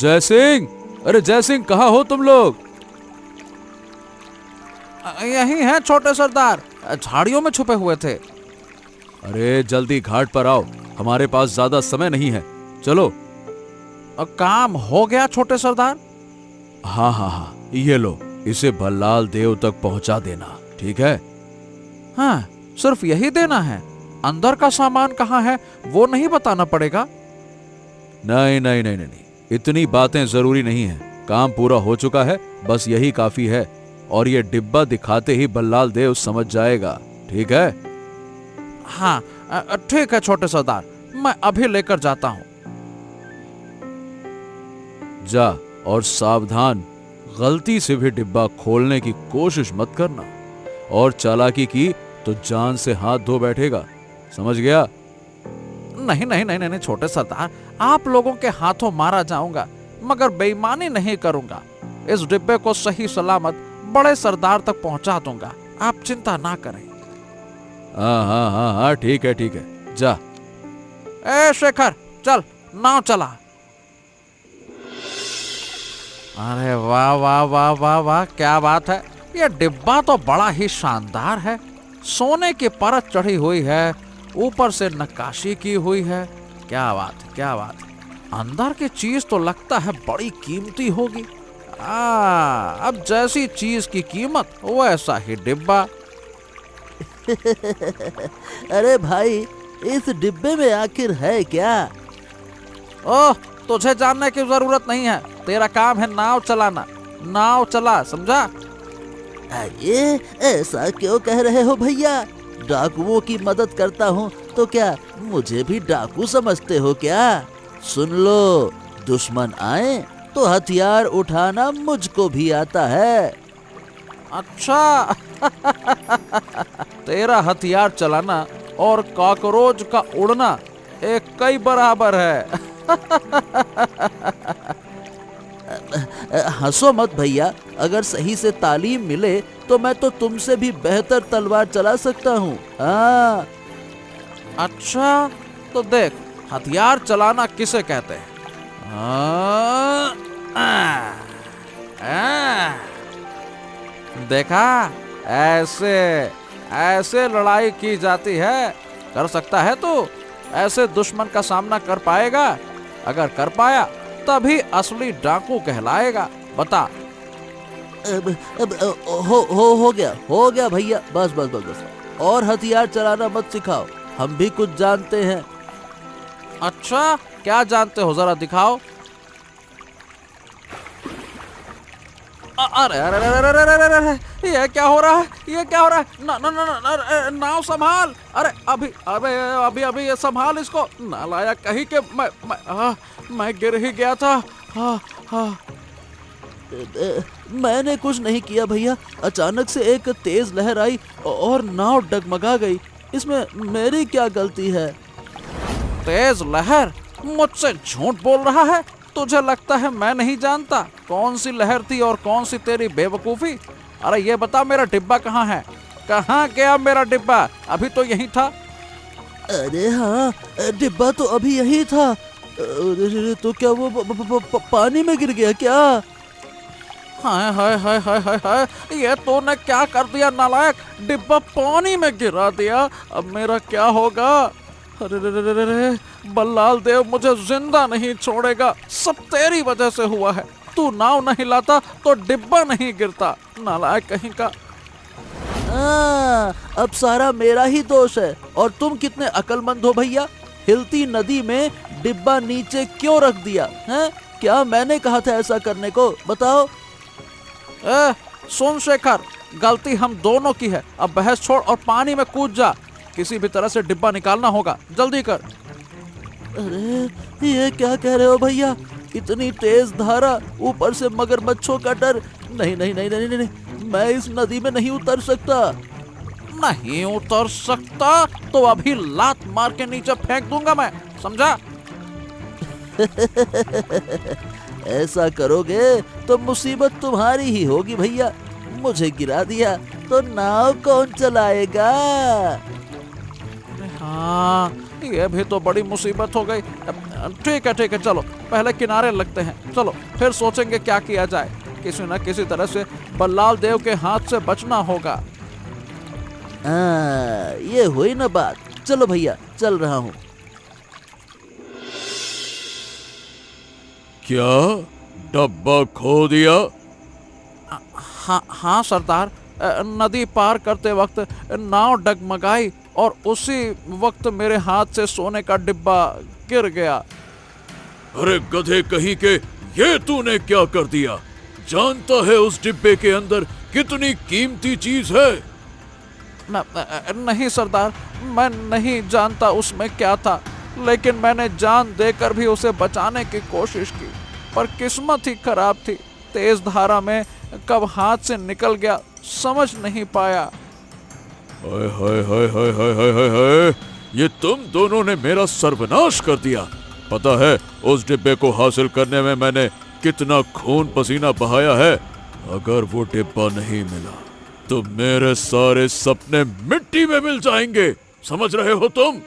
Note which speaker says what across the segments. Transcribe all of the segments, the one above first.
Speaker 1: जय सिंह, अरे जय सिंह, कहाँ हो तुम लोग?
Speaker 2: यही हैं छोटे सरदार, झाड़ियों में छुपे हुए थे।
Speaker 1: अरे जल्दी घाट पर आओ, हमारे पास ज्यादा समय नहीं है, चलो।
Speaker 2: काम हो गया छोटे सरदार?
Speaker 1: हाँ हाँ हाँ, ये लो, इसे भल्लाल देव तक पहुंचा देना, ठीक है?
Speaker 2: हाँ, सिर्फ यही देना है? अंदर का सामान कहाँ है वो नहीं बताना पड़ेगा?
Speaker 1: नहीं नहीं नहीं नहीं, इतनी बातें जरूरी नहीं है, काम पूरा हो चुका है, बस यही काफी है। और ये डिब्बा दिखाते ही भल्लाल देव समझ जाएगा, ठीक है?
Speaker 2: हाँ ठीक है छोटे सरदार, मैं अभी लेकर जाता हूँ।
Speaker 1: जा, और सावधान, गलती से भी डिब्बा खोलने की कोशिश मत करना, और चालाकी की तो जान से हाथ धो बैठेगा, समझ गया?
Speaker 2: नहीं नहीं नहीं नहीं छोटे सरदार, आप लोगों के हाथों मारा जाऊंगा मगर बेईमानी नहीं करूंगा। इस डिब्बे को सही सलामत बड़े सरदार तक पहुंचा दूंगा, आप चिंता ना करें।
Speaker 1: हाँ हाँ हाँ हाँ, ठीक है ठीक है, जा।
Speaker 2: ए शेखर, चल नाव चला। अरे वाह वाह वाह वाह वाह, क्या बात है! ये डिब्बा तो बड़ा ही शानदार है। सोने की परत चढ़ी हुई है, ऊपर से नक्काशी की हुई है। क्या बात है, क्या बात है! अंदर की चीज तो लगता है बड़ी कीमती होगी। अब जैसी चीज की कीमत वैसा ही डिब्बा।
Speaker 3: अरे भाई, इस डिब्बे में आखिर है क्या?
Speaker 2: ओह, तुझे जानने की जरूरत नहीं है, तेरा काम है नाव चलाना। नाव चला, समझा?
Speaker 3: ये ऐसा क्यों कह रहे हो भैया? डाकुओं की मदद करता हूँ तो क्या मुझे भी डाकू समझते हो क्या? सुन लो, दुश्मन आए तो हथियार उठाना मुझको भी आता है।
Speaker 2: अच्छा तेरा हथियार चलाना और कॉकरोच का उड़ना एक कई बराबर है।
Speaker 3: हंसो मत भैया, अगर सही से तालीम मिले तो मैं तो तुमसे भी बेहतर तलवार चला सकता हूँ। हाँ।
Speaker 2: अच्छा तो देख, हथियार चलाना किसे कहते हैं? देखा, ऐसे ऐसे लड़ाई की जाती है। कर सकता है तू? ऐसे दुश्मन का सामना कर पाएगा? अगर कर पाया तभी असली डाकू कहलाएगा। बता।
Speaker 3: अब हो गया भैया, बस बस बस बस, और हथियार चलाना मत सिखाओ, हम भी कुछ जानते हैं।
Speaker 2: अच्छा, क्या जानते हो, जरा दिखाओ। अरे अरे अरे अरे अरे अरे अरे, ये क्या हो रहा है? ये क्या हो रहा है? ना ना ना ना, नाव संभाल! अरे अभी अबे अभी अभी ये संभाल इसको, नालायक कहीं के। मैं गिर ही गया था।
Speaker 3: मैंने कुछ नहीं किया भैया, अचानक से एक तेज लहर आई और नाव डगमगा गई, इसमें मेरी क्या गलती है?
Speaker 2: तेज लहर? मुझसे झूठ बोल रहा है? तुझे लगता है मैं नहीं जानता कौन सी लहर थी और कौन सी तेरी बेवकूफी? अरे ये बता, मेरा डिब्बा कहाँ है? कहाँ गया मेरा डिब्बा? अभी तो यही था।
Speaker 3: अरे हाँ, डिब्बा तो अभी यही था। तो क्या वो पानी में गिर गया क्या?
Speaker 2: हाय हाय हाय हाय हाय हाय, ये तूने क्या कर दिया नालायक? डिब्बा पानी में गिरा दिया, अब मेरा क्या होगा? अरे रे रे रे रे, भल्लाल देव मुझे जिंदा नहीं छोड़ेगा, सब तेरी वजह से हुआ है। तू नाव नहीं लाता तो डिब्बा नहीं गिरता, नालायक कहीं का।
Speaker 3: अब सारा मेरा ही दोष है। और तुम कितने अक्लमंद हो भैया, हिलती नदी में डिब्बा नीचे क्यों रख दिया है? क्या मैंने कहा था ऐसा करने को? बताओ।
Speaker 2: सुन शेखर, गलती हम दोनों की है, अब बहस छोड़ और पानी में कूद जा। किसी भी तरह से डिब्बा निकालना होगा, जल्दी कर।
Speaker 3: अरे ये क्या कह रहे हो भैया? इतनी तेज धारा, ऊपर से मगरमच्छों का डर। नहीं नहीं नहीं नहीं नहीं, मैं इस नदी में नहीं उतर सकता।
Speaker 2: नहीं उतर सकता तो अभी लात मार के नीचे फेंक दूंगा मैं, समझा?
Speaker 3: ऐसा करोगे तो मुसीबत तुम्हारी ही होगी भैया। मुझे गिरा दिया तो नाव कौन चलाएगा?
Speaker 2: हाँ, ये भी तो बड़ी मुसीबत हो गई। ठीक है चलो पहले किनारे लगते हैं, चलो फिर सोचेंगे क्या किया जाए। किसी न किसी तरह से बल्लाल देव के हाथ से बचना होगा।
Speaker 3: ये हुई ना बात। चलो भैया चल रहा हूँ।
Speaker 1: क्या डब्बा खो दिया?
Speaker 2: हाँ सरदार, नदी पार करते वक्त नाव डगमगाई और उसी वक्त मेरे हाथ से सोने का डिब्बा गिर गया।
Speaker 1: अरे गधे कहीं के, ये तूने क्या कर दिया? जानता है उस डिब्बे के अंदर कितनी कीमती चीज है?
Speaker 2: नहीं सरदार, मैं नहीं जानता उसमें क्या था, लेकिन मैंने जान देकर भी उसे बचाने की कोशिश की, पर किस्मत ही खराब थी। तेज धारा में कब हाथ से निकल गया समझ नहीं पाया।
Speaker 1: हाय हाय हाय हाय हाय हाय हाय हाय, ये तुम दोनों ने मेरा सर्वनाश कर दिया। पता है उस डिब्बे को हासिल करने में मैंने कितना खून पसीना बहाया है। अगर वो डिब्बा नहीं मिला तो मेरे सारे सपने मिट्टी में मिल जाएंगे, समझ रहे हो तुम?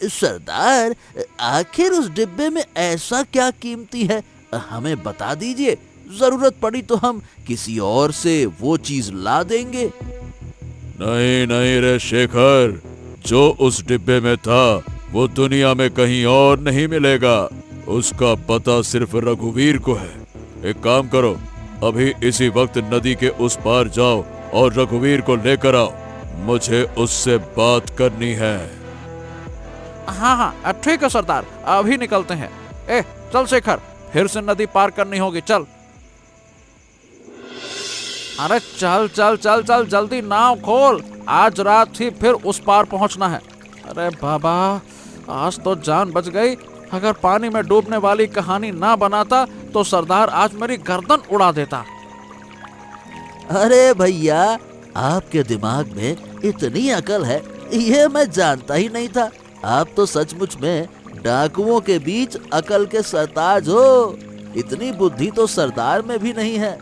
Speaker 3: सरदार, आखिर उस डिब्बे में ऐसा क्या कीमती है, हमें बता दीजिए। जरूरत पड़ी तो हम किसी और से वो चीज ला देंगे।
Speaker 1: नहीं नहीं रे शेखर, जो उस डिब्बे में था वो दुनिया में कहीं और नहीं मिलेगा। उसका पता सिर्फ रघुवीर को है। एक काम करो, अभी इसी वक्त नदी के उस पार जाओ और रघुवीर को लेकर आओ। मुझे उससे बात करनी है।
Speaker 2: हाँ ठीक है सरदार, अभी निकलते हैं। चल शेखर, फिर से नदी पार करनी होगी, चल। अरे चल चल चल चल, जल्दी नाव खोल, आज रात ही फिर उस पार पहुंचना है। अरे बाबा, आज तो जान बच गई। अगर पानी में डूबने वाली कहानी ना बनाता तो सरदार आज मेरी गर्दन उड़ा देता।
Speaker 3: अरे भैया, आपके दिमाग में इतनी अकल है, ये मैं जानता ही नहीं था। आप तो सचमुच में डाकुओं के बीच अकल के सरताज हो। इतनी बुद्धि तो सरदार में भी नहीं है।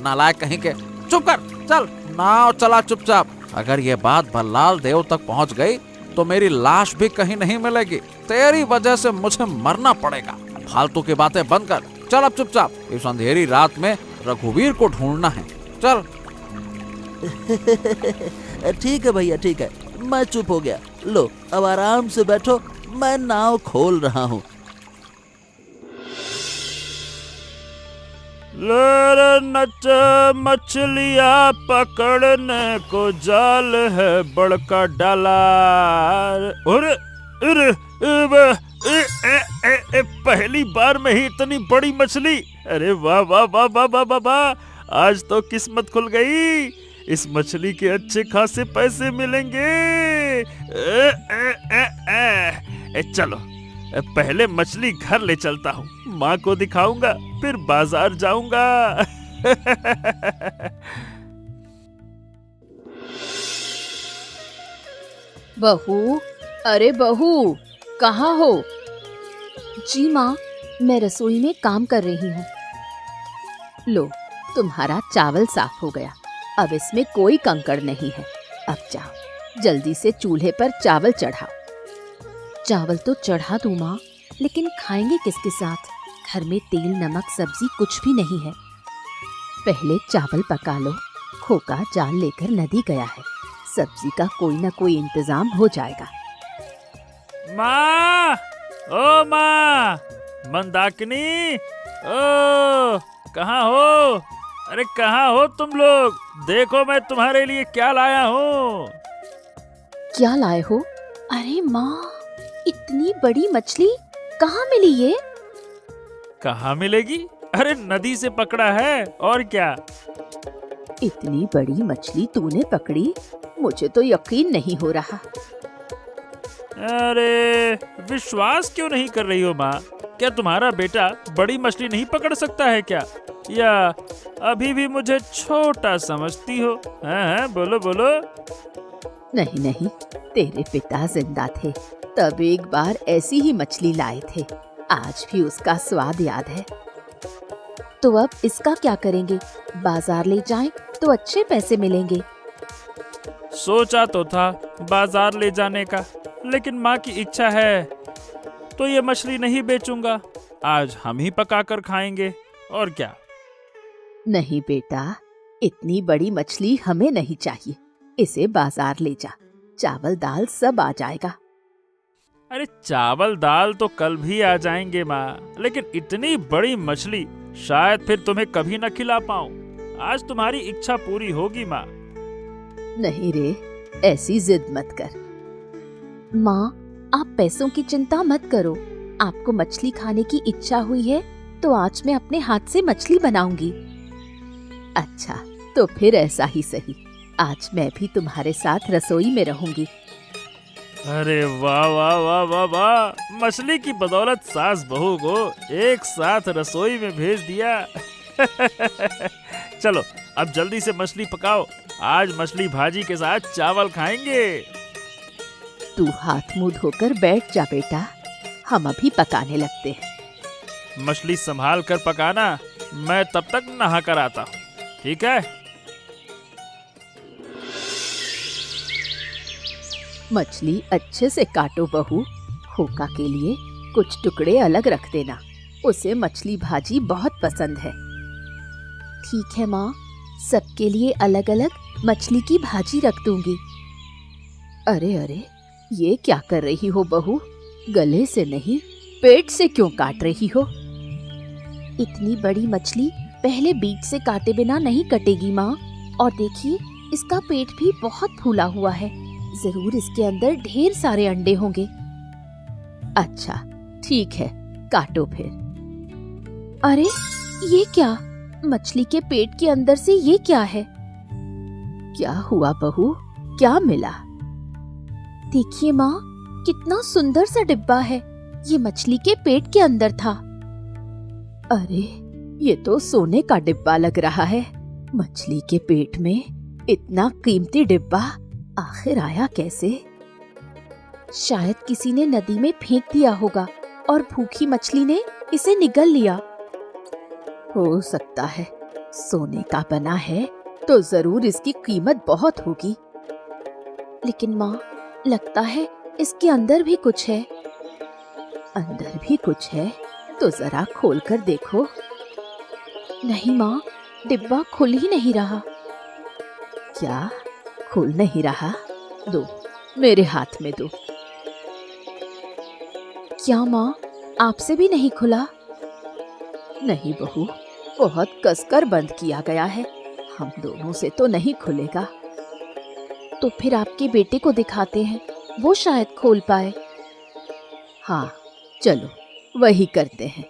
Speaker 2: नालायक कहीं के, चुप कर, चल नाव चला चुपचाप। अगर ये बात बल्लाल देव तक पहुंच गई तो मेरी लाश भी कहीं नहीं मिलेगी। तेरी वजह से मुझे मरना पड़ेगा। फालतू की बातें बंद कर, चल अब चुपचाप। इस अंधेरी रात में रघुवीर को ढूंढना है, चल।
Speaker 3: ठीक है भैया, ठीक है, मैं चुप हो गया। लो अब आराम से बैठो, मैं नाव खोल रहा हूँ।
Speaker 4: नच मछलियाँ पकड़ने को जाल है बड़का डाला। अरे अरे पहली बार में ही इतनी बड़ी मछली। अरे वाह वाह वाह वाह वाह वाह वाह, आज तो किस्मत खुल गई। इस मछली के अच्छे खासे पैसे मिलेंगे। चलो पहले मछली घर ले चलता हूँ, माँ को दिखाऊंगा, फिर बाजार जाऊंगा।
Speaker 5: बहू, अरे बहू, कहाँ हो? जी माँ, मैं रसोई में काम कर रही हूँ। लो, तुम्हारा चावल साफ हो गया, अब इसमें कोई कंकड़ नहीं है। अब जाओ, जल्दी से चूल्हे पर चावल चढ़ाओ। चावल तो चढ़ा दूँ माँ, लेकिन खाएंगे किसके साथ? घर में तेल नमक सब्जी कुछ भी नहीं है। पहले चावल पका लो, खोका जाल लेकर नदी गया है, सब्जी का कोई ना कोई इंतजाम हो जाएगा।
Speaker 4: माँ, ओ माँ, मंदाकिनी, ओ कहाँ हो? अरे कहाँ हो तुम लोग? देखो मैं तुम्हारे लिए क्या लाया हूँ।
Speaker 5: क्या लाए हो? अरे माँ, इतनी बड़ी मछली कहाँ मिली ये?
Speaker 4: कहाँ मिलेगी? अरे नदी से पकड़ा है, और क्या।
Speaker 5: इतनी बड़ी मछली तूने पकड़ी? मुझे तो यकीन नहीं हो रहा।
Speaker 4: अरे विश्वास क्यों नहीं कर रही हो माँ? क्या तुम्हारा बेटा बड़ी मछली नहीं पकड़ सकता है क्या? या अभी भी मुझे छोटा समझती हो? हाँ, बोलो बोलो।
Speaker 5: नहीं नहीं, तेरे पिता जिंदा थे तब एक बार ऐसी ही मछली लाए थे, आज भी उसका स्वाद याद है। तो अब इसका क्या करेंगे? बाजार ले जाएं तो अच्छे पैसे मिलेंगे।
Speaker 4: सोचा तो था बाजार ले जाने का, लेकिन माँ की इच्छा है तो ये मछली नहीं बेचूंगा। आज हम ही पकाकर खाएंगे और क्या।
Speaker 5: नहीं बेटा, इतनी बड़ी मछली हमें नहीं चाहिए। इसे बाजार ले जा, चावल दाल सब आ जाएगा।
Speaker 4: अरे चावल दाल तो कल भी आ जाएंगे माँ, लेकिन इतनी बड़ी मछली शायद फिर तुम्हें कभी न खिला पाऊं। आज तुम्हारी इच्छा पूरी होगी माँ।
Speaker 5: नहीं रे, ऐसी जिद मत कर। माँ, आप पैसों की चिंता मत करो। आपको मछली खाने की इच्छा हुई है तो आज मैं अपने हाथ से मछली बनाऊंगी। अच्छा, तो फिर ऐसा ही सही। आज मैं भी तुम्हारे साथ रसोई में रहूंगी।
Speaker 4: अरे वाह वाह वाह वाह वाह, मछली की बदौलत सास बहू को एक साथ रसोई में भेज दिया। चलो अब जल्दी से मछली पकाओ, आज मछली भाजी के साथ चावल खाएंगे।
Speaker 5: तू हाथ मुंह धोकर बैठ जा बेटा, हम अभी पकाने लगते हैं।
Speaker 4: मछली संभाल कर पकाना, मैं तब तक नहा कर आता हूँ, ठीक है?
Speaker 5: मछली अच्छे से काटो बहू। खोका के लिए कुछ टुकड़े अलग रख देना, उसे मछली भाजी बहुत पसंद है। ठीक है माँ, सबके लिए अलग अलग मछली की भाजी रख दूंगी। अरे अरे, ये क्या कर रही हो बहू? गले से नहीं, पेट से क्यों काट रही हो? इतनी बड़ी मछली पहले बीच से काटे बिना नहीं कटेगी माँ। और देखिए, इसका पेट भी बहुत फूला हुआ है। जरूर इसके अंदर ढेर सारे अंडे होंगे। अच्छा ठीक है, काटो फिर। अरे ये क्या? मछली के पेट के अंदर से ये क्या है? क्या हुआ बहू, क्या मिला? देखिए माँ, कितना सुंदर सा डिब्बा है। ये मछली के पेट के अंदर था। अरे ये तो सोने का डिब्बा लग रहा है। मछली के पेट में इतना कीमती डिब्बा आखिर आया कैसे? शायद किसी ने नदी में फेंक दिया होगा और भूखी मछली ने इसे निगल लिया। हो सकता है, सोने का बना है तो जरूर इसकी कीमत बहुत होगी। लेकिन माँ, लगता है इसके अंदर भी कुछ है। अंदर भी कुछ है तो जरा खोल कर देखो। नहीं माँ, डिब्बा खुल ही नहीं रहा। क्या खुल नहीं रहा? दो, मेरे हाथ में दो। क्या माँ, आपसे भी नहीं खुला? नहीं बहू, बहुत कसकर बंद किया गया है। हम दोनों से तो नहीं खुलेगा। तो फिर आपके बेटे को दिखाते हैं, वो शायद खोल पाए। हाँ चलो, वही करते हैं।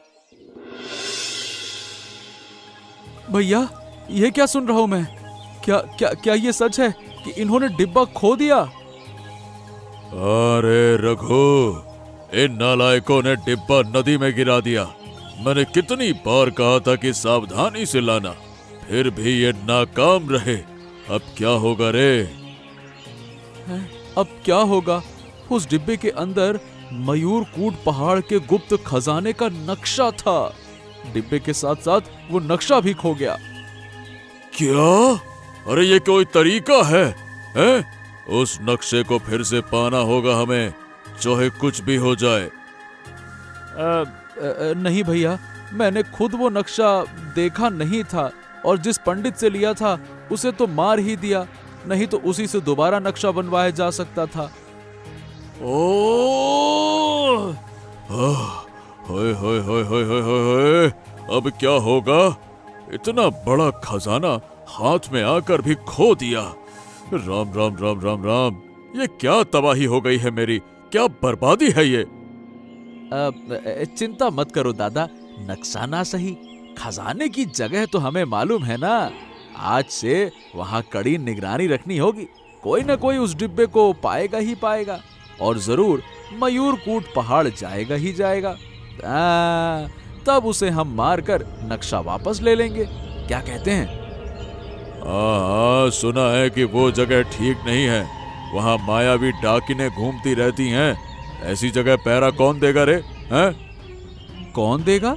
Speaker 1: भैया, ये क्या सुन रहा हूं मैं? क्या क्या क्या ये सच है कि इन्होंने डिब्बा खो दिया? अरे रघु, इन नालायकों ने डिब्बा नदी में गिरा दिया। मैंने कितनी बार कहा था कि सावधानी से लाना, फिर भी ये नाकाम रहे। अब क्या होगा रे? अब क्या होगा? उस डिब्बे के अंदर मयूरकूट पहाड़ के गुप्त खजाने का नक्शा था। डिब्बे के साथ साथ वो नक्शा भी खो गया। क्या? अरे ये कोई तरीका है, हैं? उस नक्शे को फिर से पाना होगा हमें, चाहे कुछ भी हो जाए। नहीं भैया, मैंने खुद वो नक्शा देखा नहीं था और जिस पंडित से लिया था उसे तो मार ही दिया, नहीं तो उसी से दोबारा नक्शा बनवाया जा सकता था। ओह! होए होए होए होए होए होए! अब क्या होगा? इतना बड़ा खजाना हाथ में आकर भी खो दिया। राम राम राम राम राम, ये क्या तबाही हो गई है मेरी, क्या बर्बादी है ये। चिंता मत करो दादा, नक्शा ना सही, खजाने की जगह तो हमें मालूम है ना। आज से वहां कड़ी निगरानी रखनी होगी। कोई ना कोई उस डिब्बे को पाएगा ही पाएगा और जरूर मयूरकूट पहाड़ जाएगा ही जाएगा। तब उसे हम मारकर नक्शा वापस ले लेंगे, क्या कहते हैं? हाँ, सुना है कि वो जगह ठीक नहीं है, वहाँ मायावी डाकिनें घूमती रहती हैं। ऐसी जगह पहरा कौन देगा रे? हैं? कौन देगा?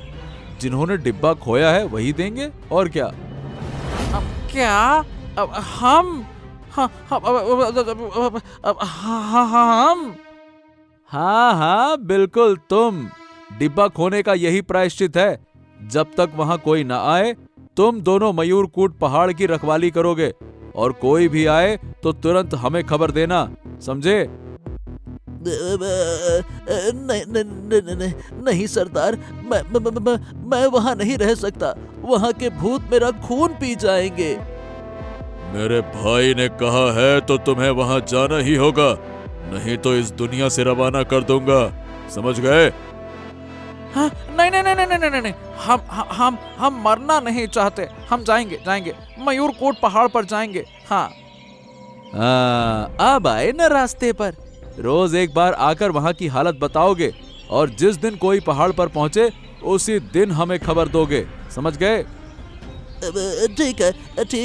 Speaker 1: जिन्होंने डिब्बा खोया है वही देंगे, और क्या?
Speaker 2: अब क्या? अब हम। हाँ, बिल्कुल तुम। डिब्बा खोने का यही प्रायश्चित है। जब तक वहां कोई ना आए, तुम दोनों मयूरकूट पहाड़ की रखवाली करोगे, और कोई भी आए तो तुरंत हमें खबर देना, समझे?
Speaker 3: नहीं नहीं नहीं नहीं सरदार, मैं वहाँ नहीं रह सकता। वहाँ के भूत मेरा खून पी जाएंगे।
Speaker 1: मेरे भाई ने कहा है तो तुम्हें वहां जाना ही होगा, नहीं तो इस दुनिया से रवाना कर दूंगा, समझ गए?
Speaker 2: हाँ, नहीं नहीं नहीं नहीं नहीं नहीं नहीं, हम मरना नहीं चाहते। हम जाएंगे मयूरकूट पहाड़ पर जाएंगे। हाँ, अब आए न रास्ते पर। रोज एक बार आकर वहां की हालत बताओगे, और जिस दिन कोई पहाड़ पर पहुंचे उसी दिन हमें खबर दोगे, समझ गए?
Speaker 3: ठीक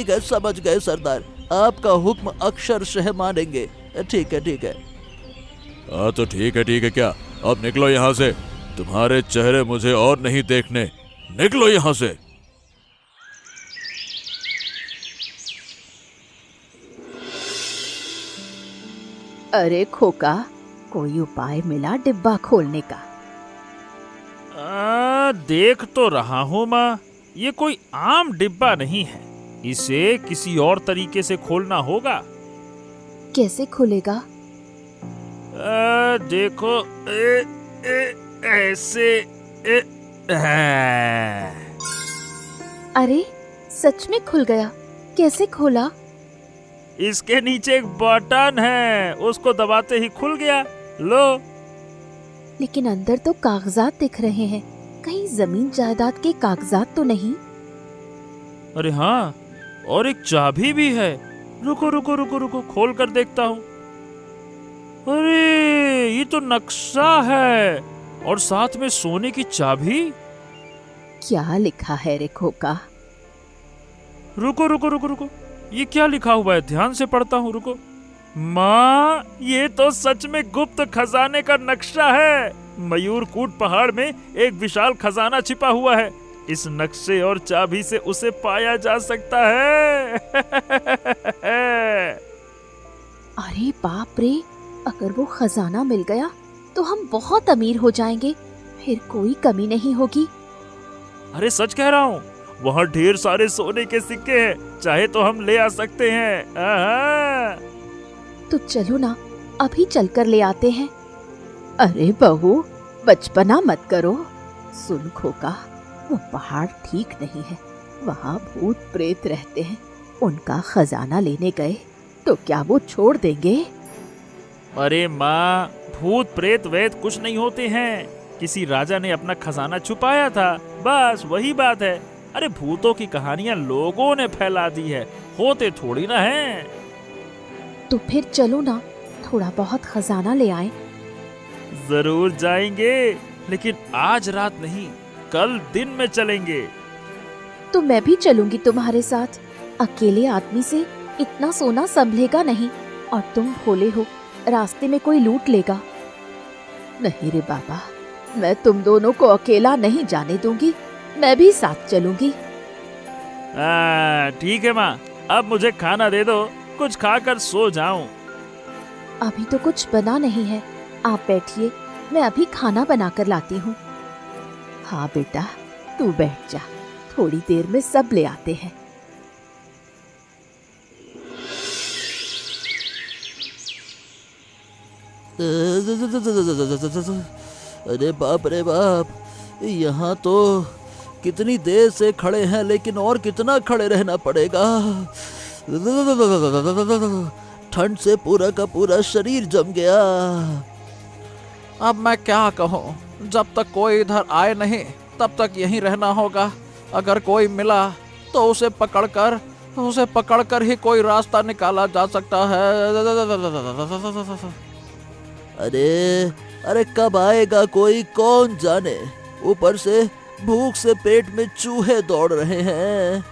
Speaker 3: है, समझ गए सरदार। आपका हुक्म अक्षरशः मानेंगे। ठीक है।
Speaker 1: हाँ तो ठीक है क्या? अब निकलो यहाँ से, तुम्हारे चेहरे मुझे और नहीं देखने। निकलो यहाँ से।
Speaker 5: अरे खोका, कोई उपाय मिला डिब्बा खोलने का?
Speaker 4: देख तो रहा हूँ माँ, ये कोई आम डिब्बा नहीं है। इसे किसी और तरीके से खोलना होगा।
Speaker 5: कैसे खुलेगा?
Speaker 4: देखो, ऐसे।
Speaker 5: अरे सच में खुल गया। कैसे खोला?
Speaker 4: इसके नीचे एक बटन है, उसको दबाते ही खुल गया। लो।
Speaker 5: लेकिन अंदर तो कागजात दिख रहे हैं। कहीं जमीन जायदाद के कागजात तो नहीं?
Speaker 4: अरे हाँ, और एक चाबी भी है। रुको, खोल कर देखता हूँ। अरे ये तो नक्शा है, और साथ में सोने की चाबी।
Speaker 5: क्या लिखा है रे खोका?
Speaker 4: रुको, ये क्या लिखा हुआ है? ध्यान से पढ़ता हूँ। रुको माँ, ये तो सच में गुप्त खजाने का नक्शा है। मयूरकूट पहाड़ में एक विशाल खजाना छिपा हुआ है। इस नक्शे और चाबी से उसे पाया जा सकता है।
Speaker 5: अरे बाप रे, अगर वो खजाना मिल गया तो हम बहुत अमीर हो जाएंगे। फिर कोई कमी नहीं होगी।
Speaker 4: अरे सच कह रहा हूँ, वहाँ ढेर सारे सोने के सिक्के हैं, चाहे तो हम ले आ सकते हैं।
Speaker 5: तो चलो ना, अभी चलकर ले आते हैं। अरे बहू, बचपना मत करो। सुन खोका, वो पहाड़ ठीक नहीं है। वहाँ भूत प्रेत रहते हैं। उनका खजाना लेने गए तो क्या वो छोड़ देंगे?
Speaker 4: अरे माँ, भूत प्रेत वैद कुछ नहीं होते हैं। किसी राजा ने अपना खजाना छुपाया था, बस वही बात है। अरे भूतों की कहानियां लोगों ने फैला दी है, होते थोड़ी ना हैं।
Speaker 5: तो फिर चलो ना, थोड़ा बहुत खजाना ले आए।
Speaker 4: जरूर जाएंगे, लेकिन आज रात नहीं, कल दिन में चलेंगे।
Speaker 5: तो मैं भी चलूंगी तुम्हारे साथ। अकेले आदमी से इतना सोना संभलेगा नहीं, और तुम भोले हो, रास्ते में कोई लूट लेगा। नहीं रे बाबा, मैं तुम दोनों को अकेला नहीं जाने दूंगी। मैं भी साथ चलूंगी।
Speaker 4: ठीक है माँ, अब मुझे खाना दे दो, कुछ खाकर सो जाऊं।
Speaker 5: अभी तो कुछ बना नहीं है, आप बैठिए, मैं अभी खाना बनाकर लाती हूँ। हाँ बेटा, तू बैठ जा, थोड़ी देर में सब ले आते हैं।
Speaker 3: अरे बाप रे बाप, यहाँ तो कितनी देर से खड़े हैं, लेकिन और कितना खड़े रहना पड़ेगा। ठंड से पूरा का पूरा शरीर जम गया।
Speaker 2: अब मैं क्या कहूँ, जब तक कोई इधर आए नहीं तब तक यहीं रहना होगा। अगर कोई मिला तो उसे पकड़कर ही कोई रास्ता निकाला जा सकता है।
Speaker 3: अरे कब आएगा कोई, कौन जाने। ऊपर से भूख से पेट में चूहे दौड़ रहे हैं।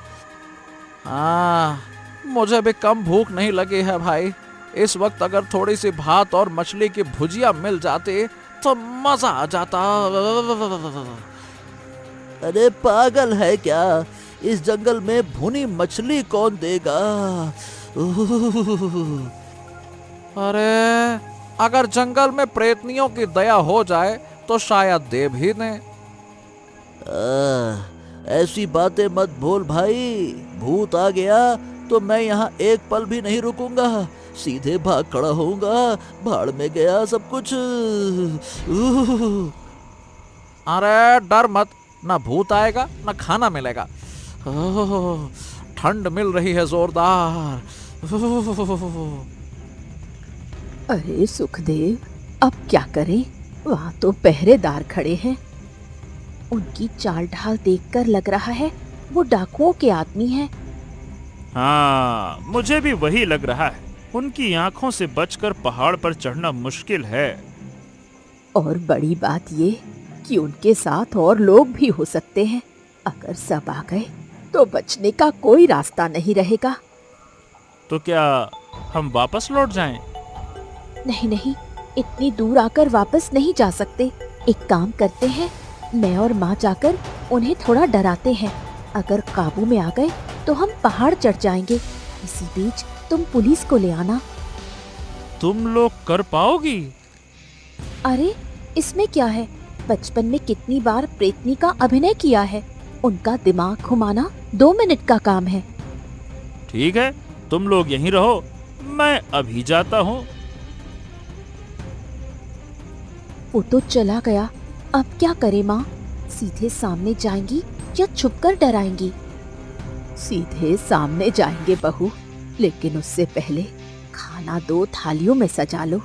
Speaker 2: हाँ, मुझे भी कम भूख नहीं लगी है भाई। इस वक्त अगर थोड़ी सी भात और मछली की भुजिया मिल जाती तो मजा आ जाता।
Speaker 3: अरे पागल है क्या, इस जंगल में भुनी मछली कौन देगा। उह,
Speaker 2: अरे अगर जंगल में प्रेतनियों की दया हो जाए तो शायद दे भी दें।
Speaker 3: ऐसी बातें मत बोल भाई। भूत आ गया तो मैं यहाँ एक पल भी नहीं रुकूंगा, सीधे भाग खड़ा होऊंगा। भाड़ में गया सब कुछ। उह,
Speaker 2: अरे डर मत, ना भूत आएगा ना खाना मिलेगा। ओह, ठंड मिल रही है जोरदार। ओह,
Speaker 5: अरे सुखदेव, अब क्या करें? वहां तो पहरेदार खड़े हैं। उनकी चाल ढाल देखकर लग रहा है वो डाकुओं के आदमी हैं।
Speaker 4: हाँ, मुझे भी वही लग रहा है। उनकी आंखों से बचकर पहाड़ पर चढ़ना मुश्किल है।
Speaker 5: और बड़ी बात ये कि उनके साथ और लोग भी हो सकते हैं। अगर सब आ गए तो बचने का कोई रास्ता नहीं रहेगा।
Speaker 4: तो क्या हम वापस लौट जाएं?
Speaker 5: नहीं नहीं, इतनी दूर आकर वापस नहीं जा सकते। एक काम करते हैं, मैं और माँ जाकर उन्हें थोड़ा डराते हैं। अगर काबू में आ गए तो हम पहाड़ चढ़ जाएंगे। इसी बीच तुम पुलिस को ले आना।
Speaker 4: तुम लोग कर पाओगी?
Speaker 5: अरे इसमें क्या है, बचपन में कितनी बार प्रेतनी का अभिनय किया है। उनका दिमाग घुमाना 2 मिनट का काम है।
Speaker 4: ठीक है, तुम लोग यहीं रहो, मैं अभी जाता हूँ।
Speaker 5: वो तो चला गया, अब क्या करे माँ? सीधे सामने जाएंगी या छुपकर डराएंगी? सीधे सामने जाएंगे बहू, लेकिन उससे पहले खाना 2 थालियों में सजा लो।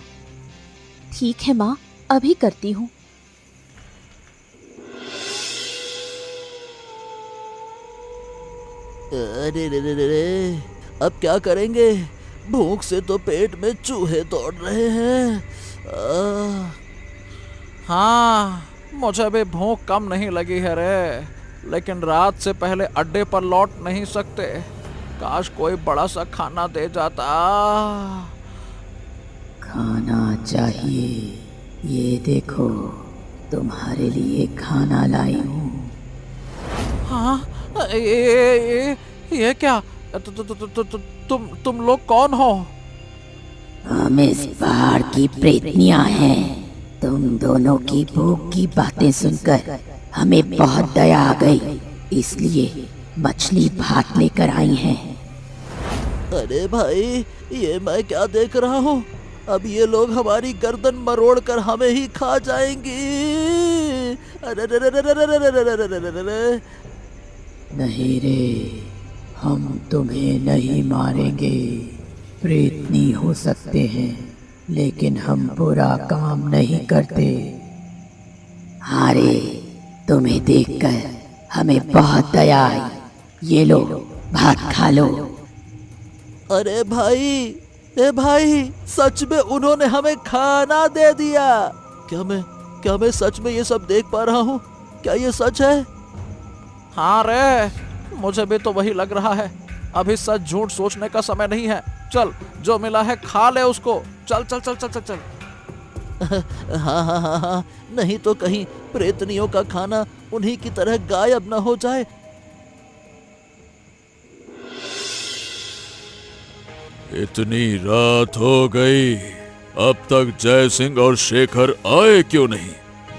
Speaker 5: ठीक है माँ, अभी करती हूँ।
Speaker 3: अरे रे रे रे रे, अब क्या करेंगे? भूख से तो पेट में चूहे दौड़ रहे हैं।
Speaker 2: हाँ, मुझे भी भूख कम नहीं लगी है रे, लेकिन रात से पहले अड्डे पर लौट नहीं सकते। काश कोई बड़ा सा खाना दे जाता।
Speaker 6: खाना चाहिए? ये देखो, तुम्हारे लिए खाना लाई हूँ।
Speaker 2: हाँ, ये क्या? तुम लोग कौन हो?
Speaker 6: हम इस पहाड़ की प्रेतनियां हैं। तुम दोनों की भूख की बातें सुनकर हमें बहुत दया आ गई, इसलिए मछली भात लेकर आई हैं।
Speaker 3: अरे भाई, ये मैं क्या देख रहा हूँ? अब ये लोग हमारी गर्दन मरोड़ कर हमें ही खा जाएंगी। अरे रे रे रे रे रे रे रे रे रे रे रे।
Speaker 6: नहीं रे, हम तुम्हें नहीं मारेंगे। प्रेतनी हो सकते हैं, लेकिन हम बुरा काम नहीं करते। हाँ रे, तुम्हें देखकर हमें बहुत दया आई। ये लो, भात खा लो।
Speaker 3: अरे भाई, ए भाई, सच में उन्होंने हमें खाना दे दिया। क्या मैं सच में ये सब देख पा रहा हूँ? क्या ये सच है?
Speaker 2: हाँ रे, मुझे भी तो वही लग रहा है। अभी सच झूठ सोचने का समय नहीं है। चल, जो मिला है खा ले उसको। चल चल चल चल चल चल।
Speaker 3: हाँ हाँ हाँ हाँ, नहीं तो कहीं प्रेतनियों का खाना उन्हीं की तरह गायब न हो जाए।
Speaker 1: इतनी रात हो गई, अब तक जय सिंह और शेखर आए क्यों नहीं?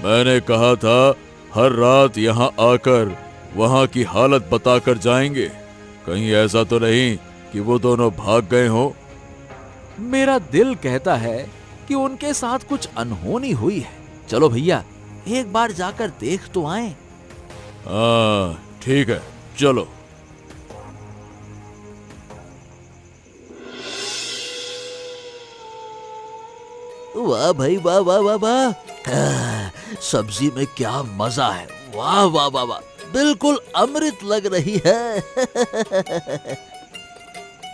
Speaker 1: मैंने कहा था हर रात यहाँ आकर वहाँ की हालत बताकर जाएंगे। कहीं ऐसा तो नहीं कि वो दोनों भाग गए हो?
Speaker 2: मेरा दिल कहता है कि उनके साथ कुछ अनहोनी हुई है। चलो भैया, एक बार जाकर देख तो आए।
Speaker 1: हाँ ठीक है, चलो।
Speaker 3: वाह भाई, वाह वाह वाह वाह। सब्जी में क्या मजा है। वाह वाह वाह वाह, बिल्कुल अमृत लग रही है।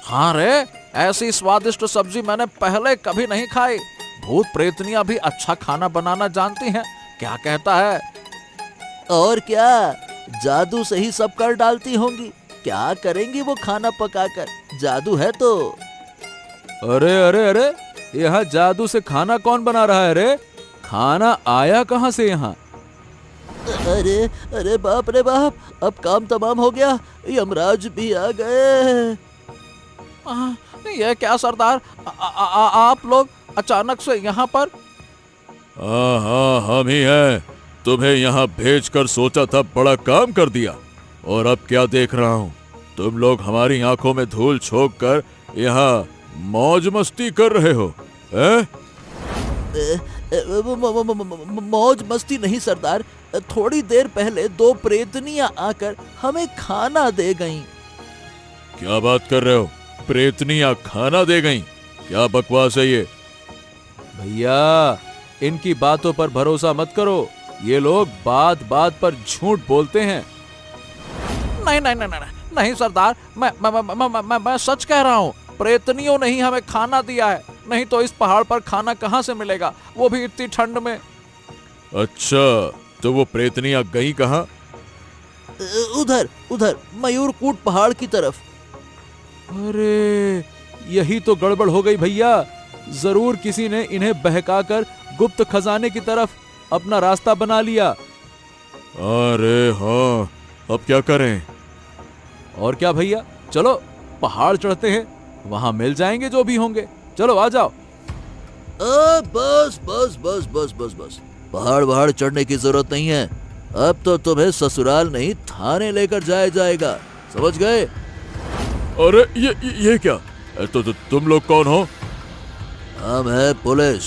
Speaker 2: हाँ रे, ऐसी स्वादिष्ट सब्जी मैंने पहले कभी नहीं खाई। भूत प्रेतनियां भी अच्छा खाना बनाना जानती हैं। क्या कहता है?
Speaker 3: और क्या, जादू से ही सब कर डालती होंगी। क्या करेंगी वो खाना पकाकर? जादू है तो।
Speaker 1: अरे अरे अरे, यहाँ जादू से खाना कौन बना रहा है रे? खाना आया कहाँ से यहाँ?
Speaker 3: अरे अरे बाप रे बाप, अब काम तमाम हो गया। यमराज भी आ गए।
Speaker 2: ये क्या सरदार, आप लोग अचानक से यहाँ पर?
Speaker 1: हाँ हाँ, हम ही हैं। तुम्हें यहाँ भेजकर सोचा था बड़ा काम कर दिया, और अब क्या देख रहा हूँ, तुम लोग हमारी आंखों में धूल झोंक कर यहाँ मौज मस्ती कर रहे हो, हैं?
Speaker 3: मौज मस्ती नहीं सरदार, थोड़ी देर पहले 2 प्रेतनियां आकर हमें खाना दे गईं।
Speaker 1: क्या बात कर रहे हो? प्रेतनियां खाना दे गईं? क्या बकवास है ये?
Speaker 2: भैया, इनकी बातों पर भरोसा मत करो, ये लोग बात बात पर झूठ बोलते हैं। नहीं नहीं नहीं नहीं, नहीं सरदार, मैं सच कह रहा हूँ, प्रेतनियों ने ही हमें खाना दिया है, नहीं तो इस पहाड़ पर खाना कहाँ से मिलेगा, वो भी इतनी ठंड में।
Speaker 1: अच्छा, तो वो प्रेतनियां गई कहाँ?
Speaker 3: उधर उधर मयूरकूट पहाड़ की तरफ।
Speaker 2: अरे, यही तो गड़बड़ हो गई भैया, जरूर किसी ने इन्हें बहकाकर गुप्त खजाने की तरफ अपना रास्ता बना लिया।
Speaker 1: अरे हाँ, अब क्या करें?
Speaker 2: और क्या भैया, चलो पहाड़ चढ़ते हैं, वहां मिल जाएंगे जो भी होंगे। चलो आ जाओ।
Speaker 3: बस बस बस बस बस बस, पहाड़ चढ़ने की जरूरत नहीं है। अब तो तुम्हें ससुराल नहीं थाने लेकर जाया जाएगा, समझ गए?
Speaker 1: अरे ये क्या? तो तुम लोग कौन हो?
Speaker 3: हम है पुलिस,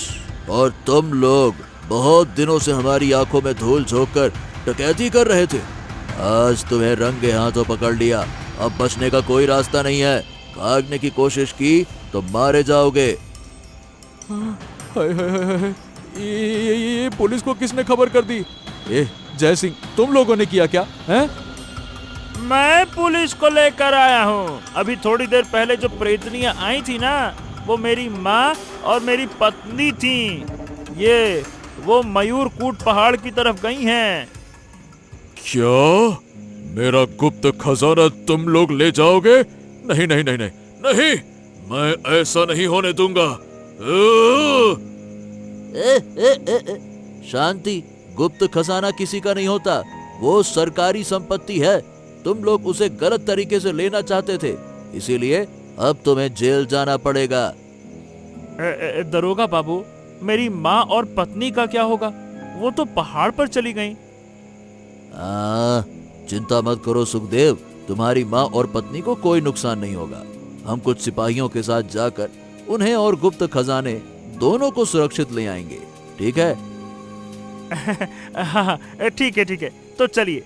Speaker 3: और तुम लोग बहुत दिनों से हमारी आंखों में धूल झोंक कर डकैती कर रहे थे। आज तुम्हें रंगे हाथों पकड़ लिया, अब बचने का कोई रास्ता नहीं है। भागने की कोशिश की तो मारे जाओगे।
Speaker 2: हाय हाय हाय हाय, ये पुलिस को किसने खबर कर दी? ए जय सिंह, तुम लोगों ने किया क्या? हैं?
Speaker 4: मैं पुलिस को लेकर आया हूँ। अभी थोड़ी देर पहले जो प्रेतनियां आई थी ना, वो मेरी माँ और मेरी पत्नी थी। ये वो मयूरकूट पहाड़ की तरफ गई हैं।
Speaker 1: क्या? मेरा गुप्त खजाना तुम लोग ले जाओगे? नहीं नहीं नहीं नहीं नहीं, मैं ऐसा नहीं होने दूंगा।
Speaker 3: शांति, गुप्त खजाना किसी का नहीं होता, वो सरकारी संपत्ति है। तुम लोग उसे गलत तरीके से लेना चाहते थे, इसीलिए अब तुम्हें जेल जाना पड़ेगा।
Speaker 4: दरोगा बाबू, मेरी माँ और पत्नी का क्या होगा? वो तो पहाड़ पर चली गईं।
Speaker 3: चिंता मत करो सुखदेव, तुम्हारी माँ और पत्नी को कोई नुकसान नहीं होगा। हम कुछ सिपाहियों के साथ जाकर उन्हें और गुप्त खजाने दोनों को सुरक्षित ले आएंगे, ठीक है?
Speaker 4: हाँ, ठीक है, तो चलिए।